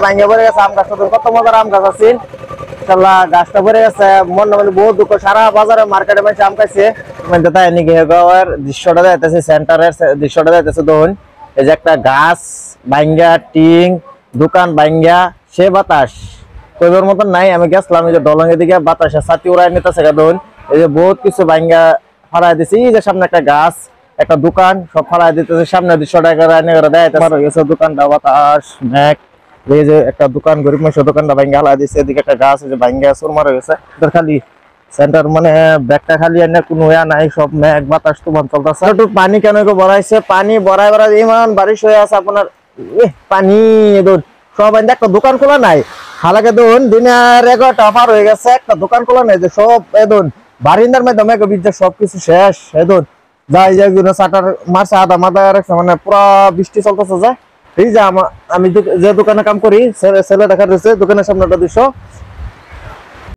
ভাঙিয়ে পড়ে গেছে। আম গাছটা কত মজার আম গাছ আছে, ইনশাআল্লাহ গাছটা পড়ে গেছে। মনে মনে বহুত দুঃখ, সারা বাজারে মার্কেটে মানুষ আম খাইছে। মানে তাই নাকি গাওয়ার দৃশ্যটা যাইতেছে, সেন্টারের দৃশ্যটা যাইতেছে। তখন এই যে একটা গাছ ভাঙ্গা, টিং দোকান ভাঙ্গা, সে বাতাস কইবার মতন নাই। আমি গেছিলাম এই যে দলঙের দিকে, বাতাসে ছাতি উড়াই নিতেছে। তখন এই যে বহুত কিছু ভাঙ্গা ফাড়াই দিছে। এই যে সামনে একটা গাছ, একটা দোকান, সব ফাড়াই দিতেছে। সামনে 200 টাকা দেয় গেছে দোকানটা, বাতাস মেঘ। এই যে একটা দোকান, গরিব মানুষের দোকানটা ভাঙ্গা হালা দিছে। এদিকে একটা গাছ যে ভাঙ্গা চুরমার হয়ে গেছে। খালি সেন্টার মানে ব্যাগটা খালি এনে কোনো ইয়া নাই, সব মেঘ বাতাস তুফান চলতেছে। একটু পানি কেন বড়াইছে, পানি বড়াই ইমান বারিশ হয়ে আছে আপনার। পানি এদন সব একটা দোকান খোলা নাই। হালাকে দেখুন দিনের 11টা পার হয়ে গেছে, একটা দোকান খোলা নাই। যে সব এদন বারিন্দার মাধ্যমে সবকিছু শেষ। এদন যাই যাই চাটার মারছে, আধা মাথা রাখছে, মানে পুরা বৃষ্টি চলতেছে। যায় এই যে আমি যে দোকানে কাম করি, ছেলে দেখা রয়েছে দোকানের সামনে একটা দৃশ্য।